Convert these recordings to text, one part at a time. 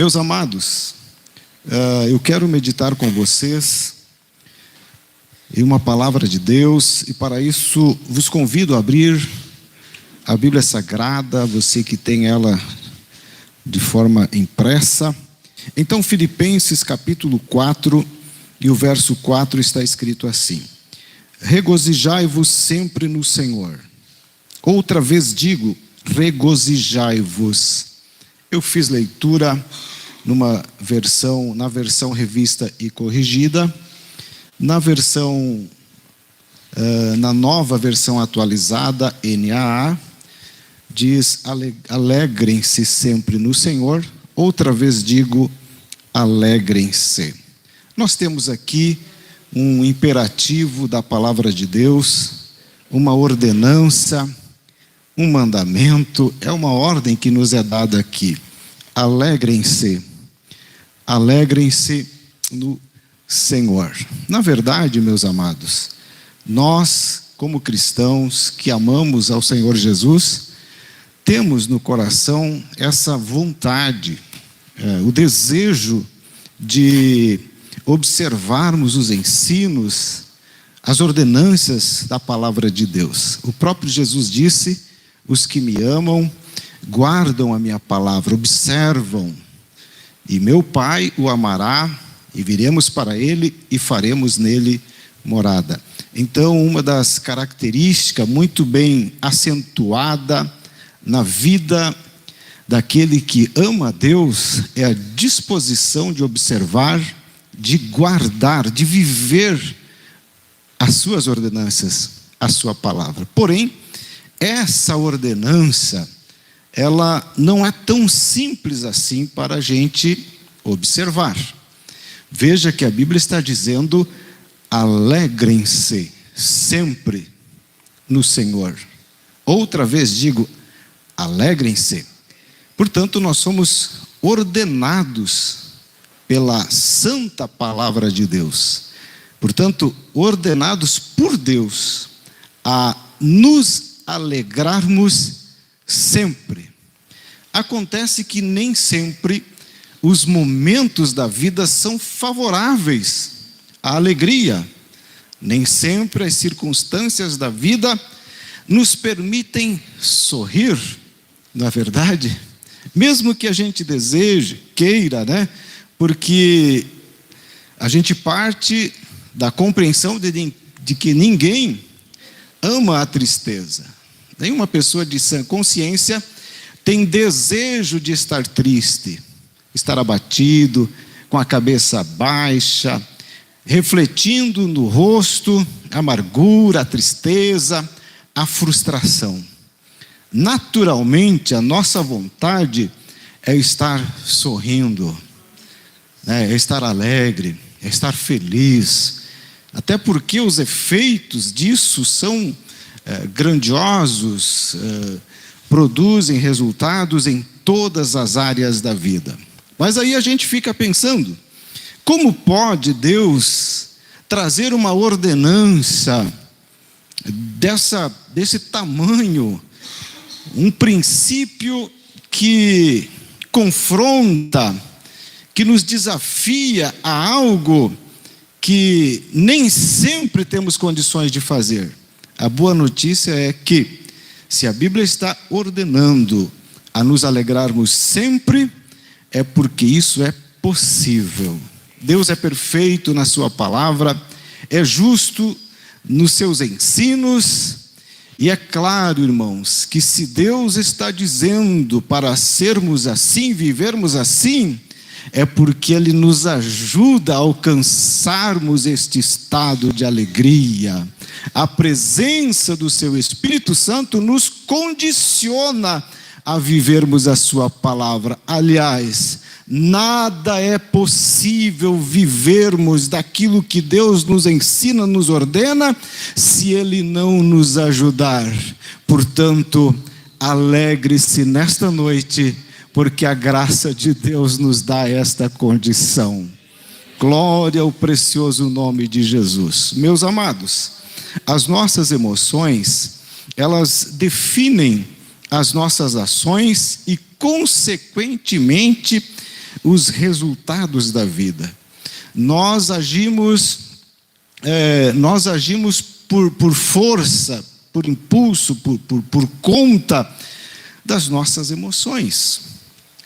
Meus amados, eu quero meditar com vocês em uma palavra de Deus, e para isso vos convido a abrir a Bíblia Sagrada, você que tem ela de forma impressa. Então, Filipenses capítulo 4, e o verso 4 está escrito assim: regozijai-vos sempre no Senhor. Outra vez digo, regozijai-vos. Eu fiz leitura na versão revista e corrigida. Na nova versão atualizada, NAA, diz: alegrem-se sempre no Senhor. Outra vez digo, alegrem-se. Nós temos aqui um imperativo da palavra de Deus, uma ordenança, um mandamento, é uma ordem que nos é dada aqui. Alegrem-se, alegrem-se no Senhor. Na verdade, meus amados, nós, como cristãos que amamos ao Senhor Jesus, temos no coração essa vontade, o desejo de observarmos os ensinos, as ordenanças da palavra de Deus. O próprio Jesus disse: os que me amam guardam a minha palavra, observam, e meu Pai o amará, e viremos para ele e faremos nele morada. Então, uma das características muito bem acentuada na vida daquele que ama a Deus é a disposição de observar, de guardar, de viver as suas ordenanças, a sua palavra. Porém, essa ordenança, ela não é tão simples assim para a gente observar. Veja que a Bíblia está dizendo: alegrem-se sempre no Senhor. Outra vez digo, alegrem-se. Portanto, nós somos ordenados pela santa palavra de Deus. Portanto, ordenados por Deus a nos alegrarmos sempre. Acontece que nem sempre os momentos da vida são favoráveis à alegria. Nem sempre as circunstâncias da vida nos permitem sorrir, não é verdade? Mesmo que a gente deseje, queira, né? Porque a gente parte da compreensão de que ninguém ama a tristeza. Nenhuma pessoa de sã consciência tem desejo de estar triste, estar abatido, com a cabeça baixa, refletindo no rosto a amargura, a tristeza, a frustração. Naturalmente, a nossa vontade é estar sorrindo, é estar alegre, é estar feliz, até porque os efeitos disso são grandiosos, produzem resultados em todas as áreas da vida. Mas aí a gente fica pensando: como pode Deus trazer uma ordenança desse tamanho, um princípio que confronta, que nos desafia a algo que nem sempre temos condições de fazer? A boa notícia é que, se a Bíblia está ordenando a nos alegrarmos sempre, é porque isso é possível. Deus é perfeito na sua palavra, é justo nos seus ensinos, e é claro, irmãos, que se Deus está dizendo para sermos assim, vivermos assim, é porque Ele nos ajuda a alcançarmos este estado de alegria. A presença do Seu Espírito Santo nos condiciona a vivermos a Sua palavra. Aliás, nada é possível vivermos daquilo que Deus nos ensina, nos ordena, se Ele não nos ajudar. Portanto, alegre-se nesta noite, porque a graça de Deus nos dá esta condição. Glória ao precioso nome de Jesus. Meus amados, as nossas emoções, elas definem as nossas ações e, consequentemente, os resultados da vida. Nós agimos por força, por impulso, por conta das nossas emoções.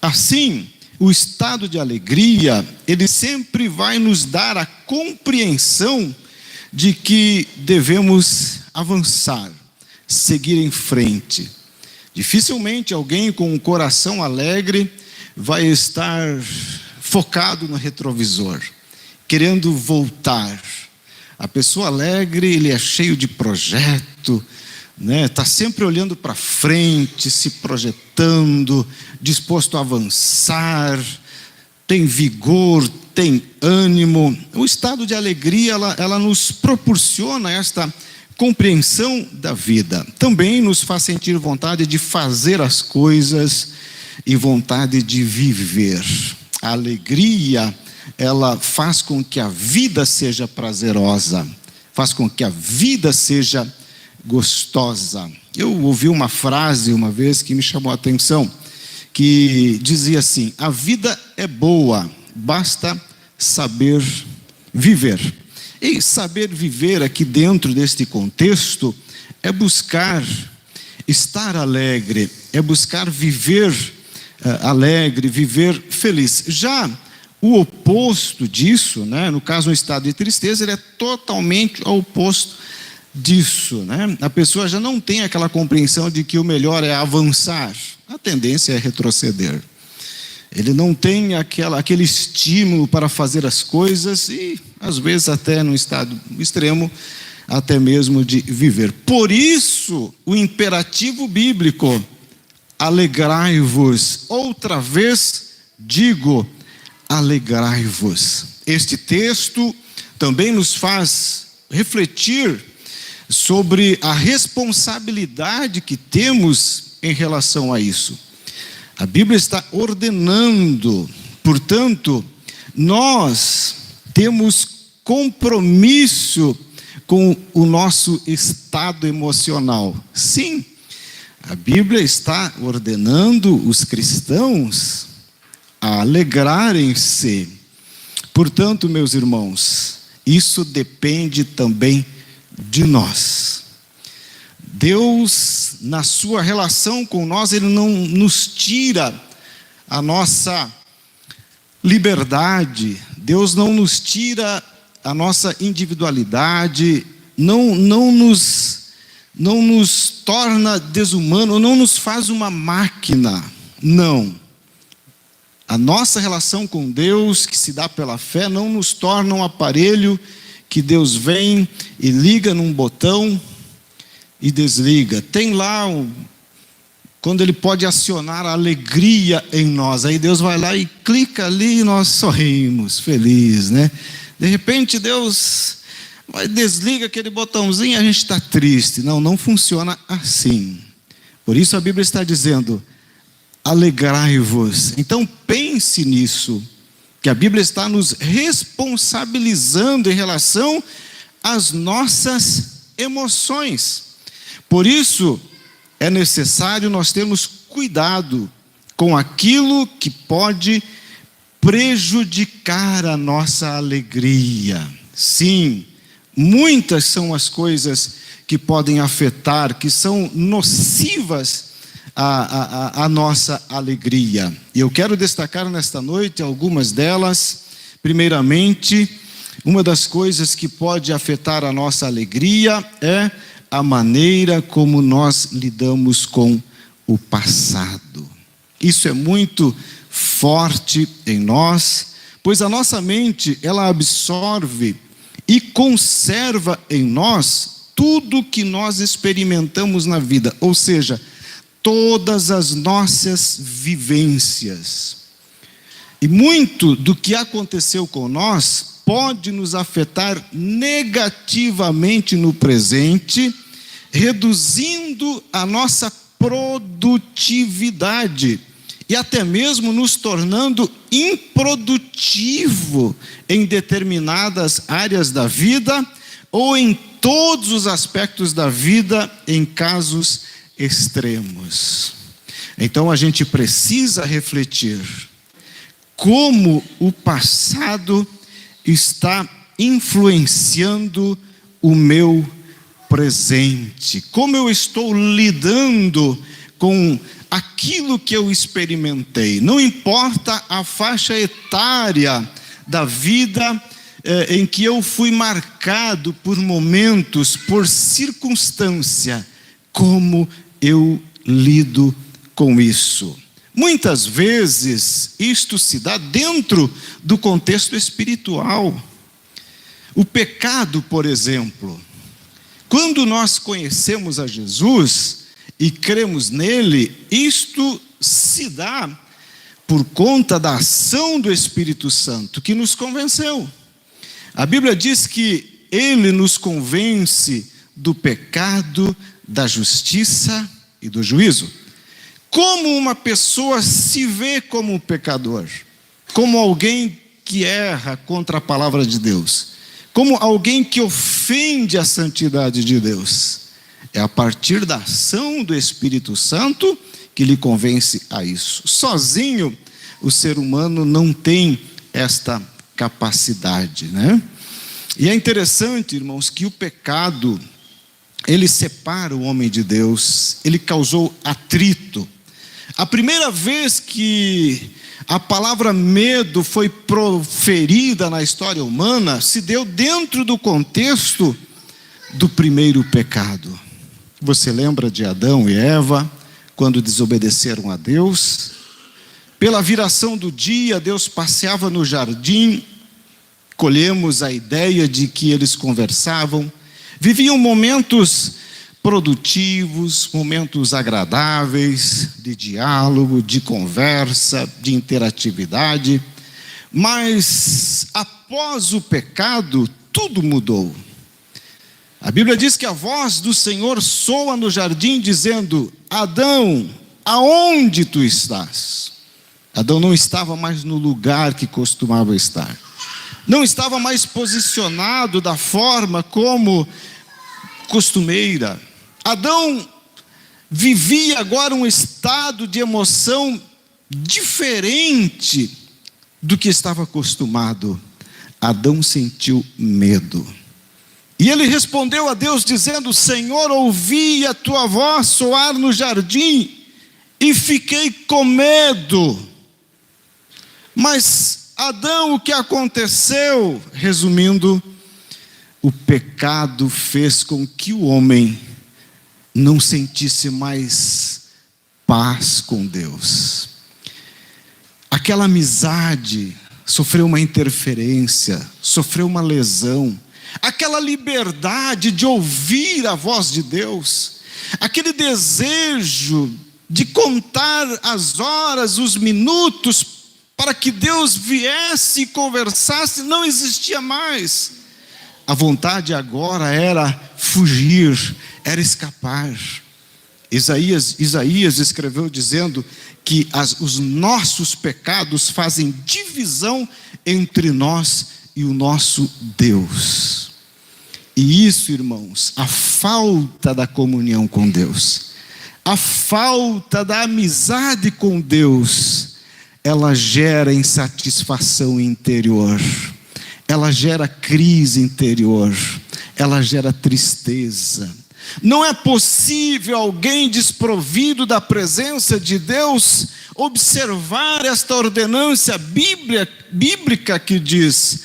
Assim, o estado de alegria, ele sempre vai nos dar a compreensão de que devemos avançar, seguir em frente. Dificilmente alguém com um coração alegre vai estar focado no retrovisor, querendo voltar. A pessoa alegre, ele é cheio de projeto, né? Está sempre olhando para frente, se projetando, disposto a avançar, tem vigor, tem ânimo. O estado de alegria, ela nos proporciona esta compreensão da vida. Também nos faz sentir vontade de fazer as coisas e vontade de viver. A alegria, ela faz com que a vida seja prazerosa, faz com que a vida seja gostosa. Eu ouvi uma frase uma vez que me chamou a atenção, que dizia assim: a vida é boa, basta saber viver. E saber viver aqui dentro deste contexto é buscar estar alegre, é buscar viver alegre, viver feliz. Já o oposto disso, né, no caso, um estado de tristeza, ele é totalmente ao oposto disso, né? A pessoa já não tem aquela compreensão de que o melhor é avançar, a tendência é retroceder. Ele não tem aquele estímulo para fazer as coisas e, às vezes, até no estado extremo, até mesmo de viver. Por isso, o imperativo bíblico, alegrai-vos. Outra vez digo, alegrai-vos. Este texto também nos faz refletir sobre a responsabilidade que temos em relação a isso. A Bíblia está ordenando, portanto, nós temos compromisso com o nosso estado emocional. Sim, a Bíblia está ordenando os cristãos a alegrarem-se. Portanto, meus irmãos, isso depende também de nós. Deus, na sua relação com nós, Ele não nos tira a nossa liberdade, Deus não nos tira a nossa individualidade, não nos torna desumano, não nos faz uma máquina, não. A nossa relação com Deus, que se dá pela fé, não nos torna um aparelho que Deus vem e liga num botão e desliga. Tem lá quando Ele pode acionar a alegria em nós, aí Deus vai lá e clica ali e nós sorrimos, felizes, né? De repente Deus desliga aquele botãozinho e a gente está triste. Não funciona assim. Por isso a Bíblia está dizendo, alegrai-vos. Então pense nisso, que a Bíblia está nos responsabilizando em relação às nossas emoções. Por isso, é necessário nós termos cuidado com aquilo que pode prejudicar a nossa alegria. Sim, muitas são as coisas que podem afetar, que são nocivas à nossa alegria. E eu quero destacar nesta noite algumas delas. Primeiramente, uma das coisas que pode afetar a nossa alegria é a maneira como nós lidamos com o passado. Isso é muito forte em nós, pois a nossa mente, ela absorve e conserva em nós tudo que nós experimentamos na vida, ou seja, todas as nossas vivências. E muito do que aconteceu com nós pode nos afetar negativamente no presente, reduzindo a nossa produtividade e até mesmo nos tornando improdutivo em determinadas áreas da vida ou em todos os aspectos da vida em casos extremos. Então a gente precisa refletir como o passado está influenciando o meu presente, como eu estou lidando com aquilo que eu experimentei. Não importa a faixa etária da vida em que eu fui marcado por momentos, por circunstância, como eu lido com isso. Muitas vezes isto se dá dentro do contexto espiritual. O pecado, por exemplo, quando nós conhecemos a Jesus e cremos nele, isto se dá por conta da ação do Espírito Santo que nos convenceu. A Bíblia diz que ele nos convence do pecado, da justiça e do juízo. Como uma pessoa se vê como um pecador, como alguém que erra contra a palavra de Deus, como alguém que ofende a santidade de Deus. É a partir da ação do Espírito Santo que lhe convence a isso. Sozinho, o ser humano não tem esta capacidade, né? E é interessante, irmãos, que o pecado, ele separa o homem de Deus, ele causou atrito. A primeira vez que a palavra medo foi proferida na história humana, se deu dentro do contexto do primeiro pecado. Você lembra de Adão e Eva, quando desobedeceram a Deus? Pela viração do dia, Deus passeava no jardim, colhemos a ideia de que eles conversavam, viviam momentos produtivos, momentos agradáveis, de diálogo, de conversa, de interatividade, mas após o pecado, tudo mudou. A Bíblia diz que a voz do Senhor soa no jardim dizendo: Adão, aonde tu estás? Adão não estava mais no lugar que costumava estar, não estava mais posicionado da forma como costumeira. Adão vivia agora um estado de emoção diferente do que estava acostumado. Adão sentiu medo. E ele respondeu a Deus dizendo: Senhor, ouvi a tua voz soar no jardim e fiquei com medo. Mas Adão, o que aconteceu? Resumindo, o pecado fez com que o homem não sentisse mais paz com Deus. Aquela amizade sofreu uma interferência, sofreu uma lesão. Aquela liberdade de ouvir a voz de Deus, aquele desejo de contar as horas, os minutos, para que Deus viesse e conversasse, não existia mais. A vontade agora era fugir, era escapar. Isaías escreveu dizendo que os nossos pecados fazem divisão entre nós e o nosso Deus. E isso, irmãos, a falta da comunhão com Deus, a falta da amizade com Deus, ela gera insatisfação interior, ela gera crise interior, ela gera tristeza. Não é possível alguém desprovido da presença de Deus observar esta ordenância bíblica que diz: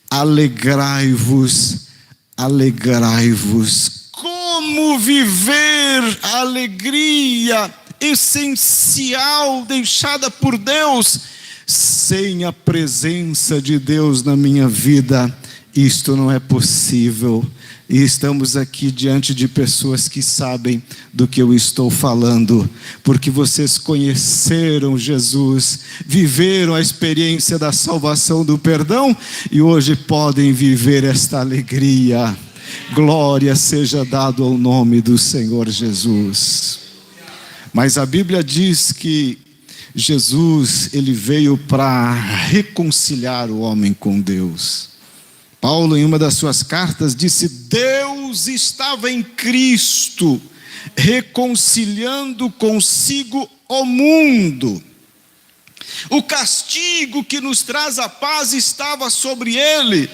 alegrai-vos, alegrai-vos. Como viver a alegria essencial deixada por Deus sem a presença de Deus na minha vida? Isto não é possível. E estamos aqui diante de pessoas que sabem do que eu estou falando, porque vocês conheceram Jesus, viveram a experiência da salvação, do perdão, e hoje podem viver esta alegria. Glória seja dado ao nome do Senhor Jesus. Mas a Bíblia diz que Jesus, ele veio para reconciliar o homem com Deus. Paulo, em uma das suas cartas, disse: Deus estava em Cristo, reconciliando consigo o mundo. O castigo que nos traz a paz estava sobre ele.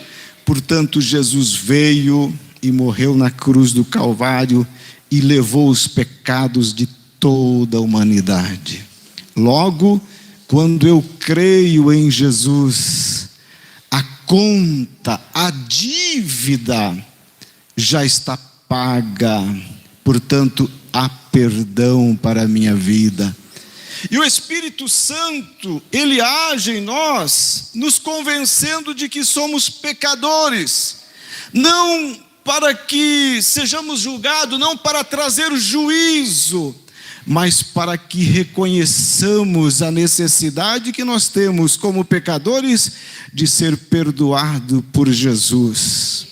Portanto, Jesus veio e morreu na cruz do Calvário e levou os pecados de toda a humanidade. Logo, quando eu creio em Jesus, a conta, a dívida já está paga. Portanto, há perdão para a minha vida. E o Espírito Santo, ele age em nós, nos convencendo de que somos pecadores, não para que sejamos julgados, não para trazer juízo, mas para que reconheçamos a necessidade que nós temos como pecadores de ser perdoado por Jesus.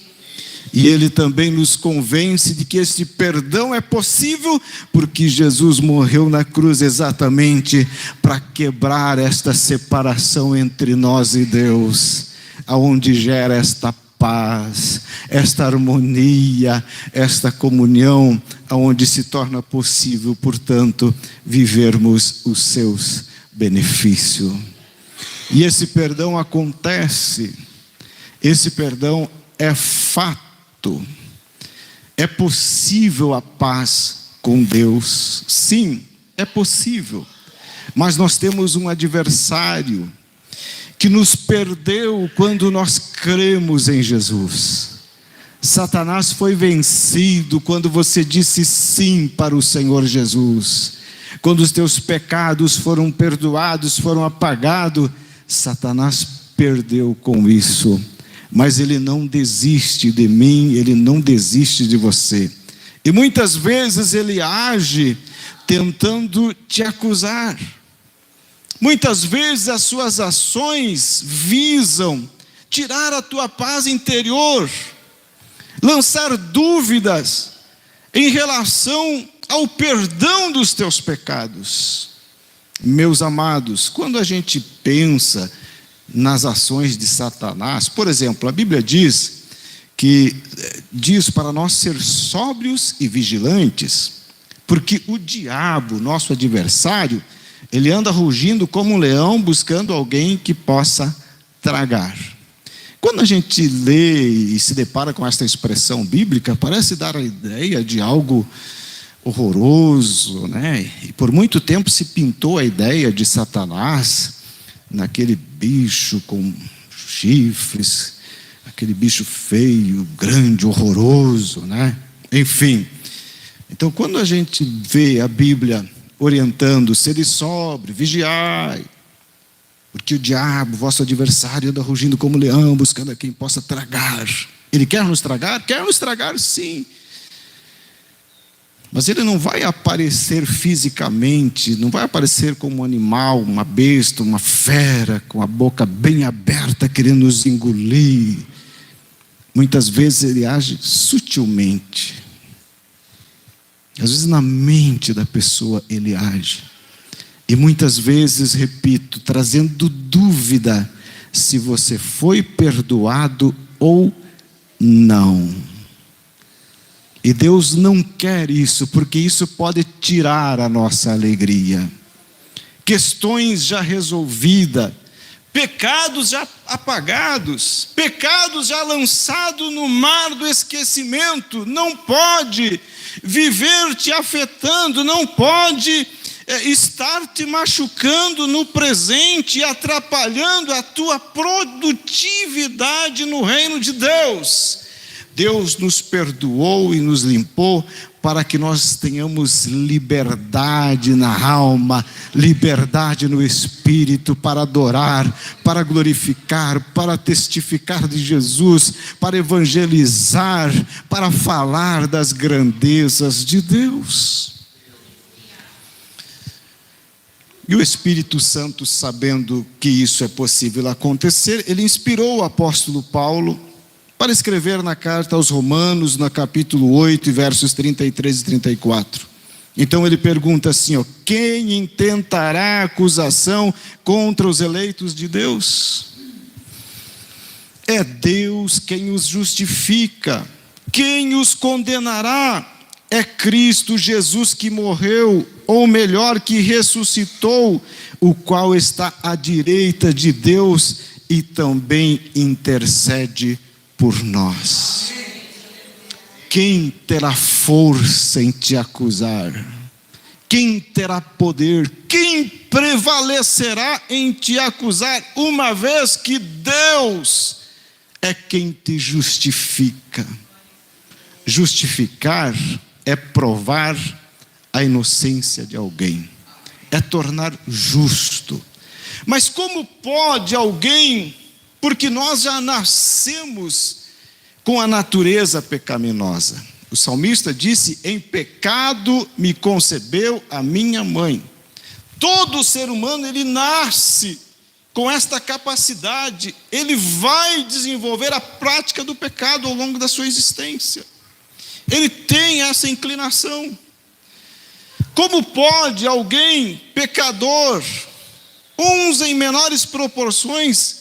E ele também nos convence de que este perdão é possível, porque Jesus morreu na cruz exatamente para quebrar esta separação entre nós e Deus, aonde gera esta paz, esta harmonia, esta comunhão, aonde se torna possível, portanto, vivermos os seus benefícios. E esse perdão acontece, esse perdão é fato. É possível a paz com Deus? Sim, é possível. Mas nós temos um adversário que nos perdeu quando nós cremos em Jesus. Satanás foi vencido quando você disse sim para o Senhor Jesus. Quando os teus pecados foram perdoados, foram apagados, Satanás perdeu com isso. Mas ele não desiste de mim, ele não desiste de você. E muitas vezes ele age tentando te acusar. Muitas vezes as suas ações visam tirar a tua paz interior, lançar dúvidas em relação ao perdão dos teus pecados. Meus amados, quando a gente pensa nas ações de Satanás, por exemplo, a Bíblia diz para nós ser sóbrios e vigilantes, porque o diabo, nosso adversário, ele anda rugindo como um leão, buscando alguém que possa tragar. Quando a gente lê e se depara com esta expressão bíblica, parece dar a ideia de algo horroroso, né? E por muito tempo se pintou a ideia de Satanás naquele bicho com chifres, aquele bicho feio, grande, horroroso, né? Enfim, então quando a gente vê a Bíblia orientando, sede sóbrio, vigiai, porque o diabo, vosso adversário, anda rugindo como leão, buscando a quem possa tragar. Ele quer nos tragar? Quer nos tragar, sim. Mas ele não vai aparecer fisicamente, não vai aparecer como um animal, uma besta, uma fera, com a boca bem aberta, querendo nos engolir. Muitas vezes ele age sutilmente. Às vezes na mente da pessoa ele age. E muitas vezes, repito, trazendo dúvida se você foi perdoado ou não. E Deus não quer isso, porque isso pode tirar a nossa alegria. Questões já resolvidas, pecados já apagados, pecados já lançados no mar do esquecimento, não pode viver te afetando, não pode estar te machucando no presente e atrapalhando a tua produtividade no reino de Deus. Deus nos perdoou e nos limpou para que nós tenhamos liberdade na alma, liberdade no espírito, para adorar, para glorificar, para testificar de Jesus, para evangelizar, para falar das grandezas de Deus. E o Espírito Santo, sabendo que isso é possível acontecer, ele inspirou o apóstolo Paulo para escrever na carta aos Romanos, no capítulo 8, versos 33 e 34. Então ele pergunta assim, quem intentará acusação contra os eleitos de Deus? É Deus quem os justifica. Quem os condenará? É Cristo Jesus que morreu, ou melhor, que ressuscitou, o qual está à direita de Deus e também intercede por nós. Quem terá força em te acusar? Quem terá poder? Quem prevalecerá em te acusar, uma vez que Deus é quem te justifica? Justificar é provar a inocência de alguém, é tornar justo. Mas como pode alguém, porque nós já nascemos com a natureza pecaminosa. O salmista disse: em pecado me concebeu a minha mãe. Todo ser humano, ele nasce com esta capacidade, ele vai desenvolver a prática do pecado ao longo da sua existência. Ele tem essa inclinação. Como pode alguém pecador, uns em menores proporções,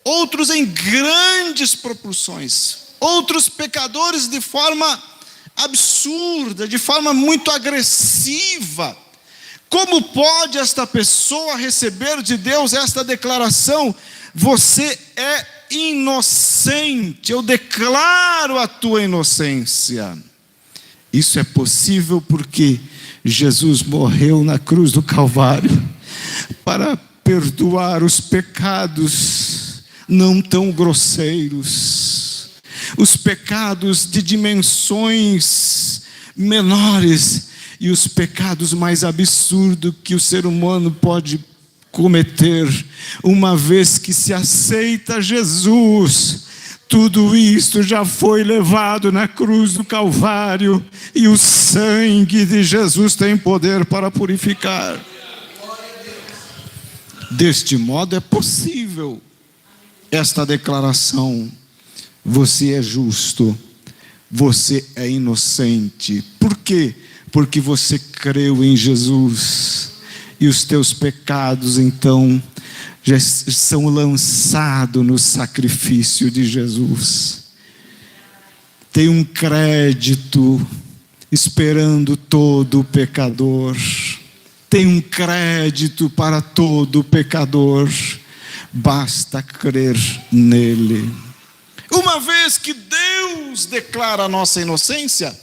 outros em grandes proporções, outros pecadores de forma absurda, de forma muito agressiva, como pode esta pessoa receber de Deus esta declaração: você é inocente, eu declaro a tua inocência? Isso é possível porque Jesus morreu na cruz do Calvário para perdoar os pecados não tão grosseiros, os pecados de dimensões menores e os pecados mais absurdos que o ser humano pode cometer. Uma vez que se aceita Jesus, tudo isto já foi levado na cruz do Calvário, e o sangue de Jesus tem poder para purificar. Deste modo é possível esta declaração: você é justo, você é inocente. Por quê? Porque você creu em Jesus, e os teus pecados então já são lançados no sacrifício de Jesus. Tem um crédito esperando todo pecador. Tem um crédito para todo pecador. Basta crer nele. Uma vez que Deus declara a nossa inocência,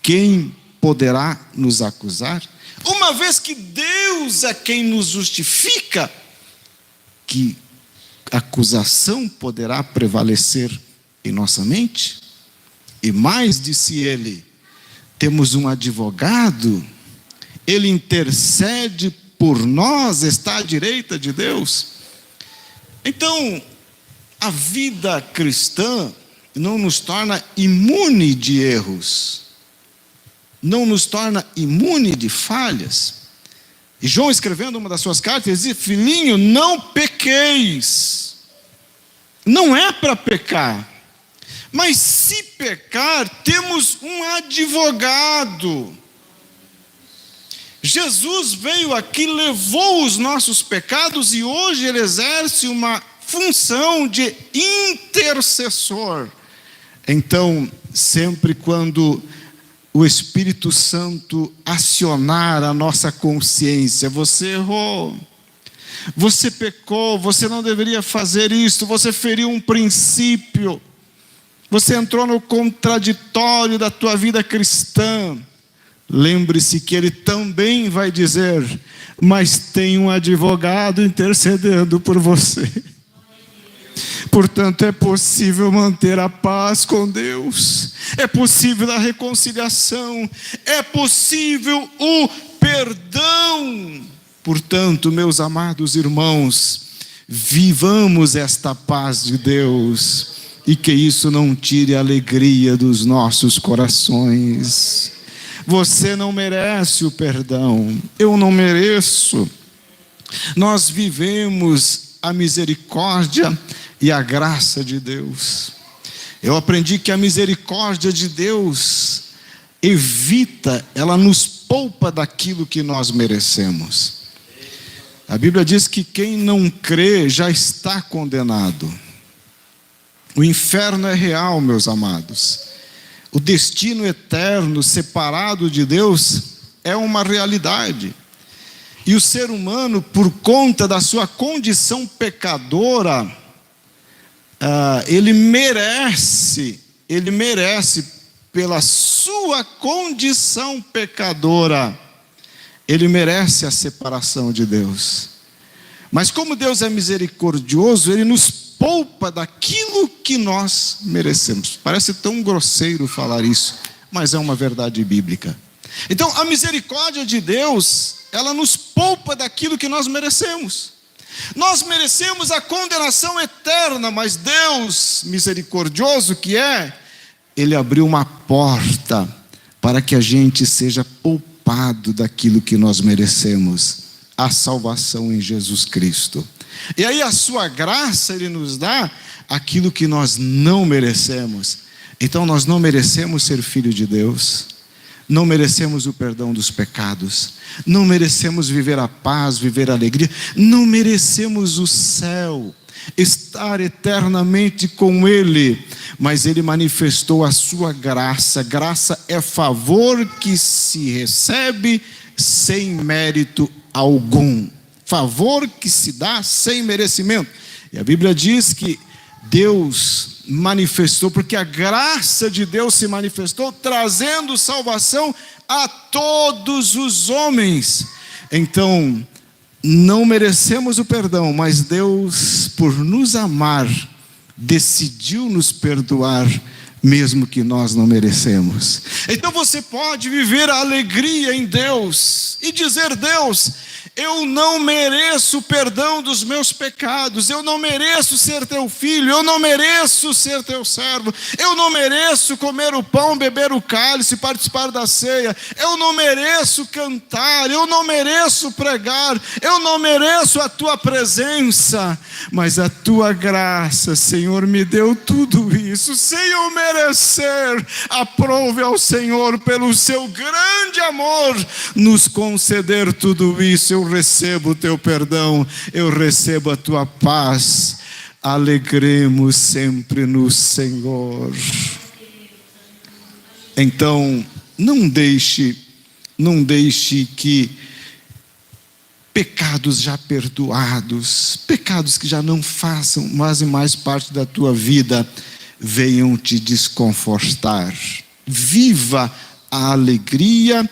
quem poderá nos acusar? Uma vez que Deus é quem nos justifica, que acusação poderá prevalecer em nossa mente? E mais, disse ele, temos um advogado, ele intercede por nós, está à direita de Deus. Então, a vida cristã não nos torna imune de erros, não nos torna imune de falhas. E João, escrevendo uma das suas cartas, diz: filhinho, não pequeis. Não é para pecar, mas se pecar, temos um advogado. Jesus veio aqui, levou os nossos pecados, e hoje ele exerce uma função de intercessor. Então, sempre quando o Espírito Santo acionar a nossa consciência: você errou, você pecou, você não deveria fazer isso, você feriu um princípio, você entrou no contraditório da tua vida cristã. Lembre-se que ele também vai dizer: mas tem um advogado intercedendo por você. Portanto, é possível manter a paz com Deus, é possível a reconciliação, é possível o perdão. Portanto, meus amados irmãos, vivamos esta paz de Deus, e que isso não tire a alegria dos nossos corações. Você não merece o perdão, eu não mereço. Nós vivemos a misericórdia e a graça de Deus. Eu aprendi que a misericórdia de Deus evita, ela nos poupa daquilo que nós merecemos. A Bíblia diz que quem não crê já está condenado. O inferno é real, meus amados. o destino eterno separado de Deus é uma realidade. E o ser humano, por conta da sua condição pecadora, ele merece, pela sua condição pecadora, ele merece a separação de Deus. Mas como Deus é misericordioso, Ele nos poupa daquilo que nós merecemos. Parece tão grosseiro falar isso, mas é uma verdade bíblica. Então, a misericórdia de Deus, ela nos poupa daquilo que nós merecemos. Nós merecemos a condenação eterna, mas Deus, misericordioso que é, Ele abriu uma porta para que a gente seja poupado daquilo que nós merecemos. A salvação em Jesus Cristo. E aí a sua graça, Ele nos dá aquilo que nós não merecemos. Então nós não merecemos ser filho de Deus, não merecemos o perdão dos pecados, não merecemos viver a paz, viver a alegria, não merecemos o céu, estar eternamente com Ele, mas Ele manifestou a sua graça. Graça é favor que se recebe sem mérito algum, favor que se dá sem merecimento. E a Bíblia diz que Deus manifestou, porque a graça de Deus se manifestou, trazendo salvação a todos os homens. Então, não merecemos o perdão, mas Deus, por nos amar, decidiu nos perdoar, mesmo que nós não merecemos. Então você pode viver a alegria em Deus e dizer: Deus, eu não mereço o perdão dos meus pecados, eu não mereço ser teu filho, eu não mereço ser teu servo, eu não mereço comer o pão, beber o cálice, participar da ceia, eu não mereço cantar, eu não mereço pregar, eu não mereço a tua presença, mas a tua graça, Senhor, me deu tudo isso, sem eu merecer. Aprove ao Senhor, pelo seu grande amor, nos conceder tudo isso. Eu recebo o teu perdão, eu recebo a tua paz. Alegremos sempre no Senhor. Então, não deixe que pecados já perdoados, pecados que já não fazem mais parte da tua vida, venham te desconfortar. Viva a alegria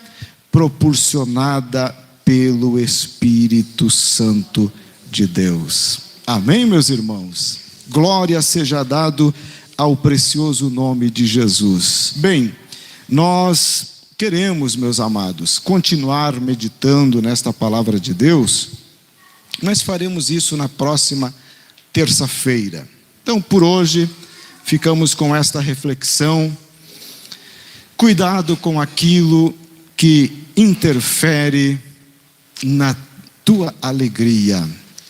proporcionada pelo Espírito Santo de Deus. Amém, meus irmãos? Glória seja dado ao precioso nome de Jesus. Bem, nós queremos, meus amados, continuar meditando nesta palavra de Deus. Nós faremos isso na próxima terça-feira. Então, por hoje, ficamos com esta reflexão. Cuidado com aquilo que interfere na tua alegria.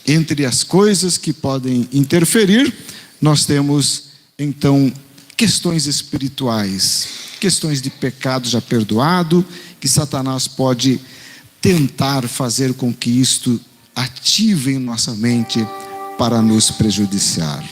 Entre as coisas que podem interferir, nós temos então questões espirituais, questões de pecado já perdoado, que Satanás pode tentar fazer com que isto ative em nossa mente para nos prejudiciar.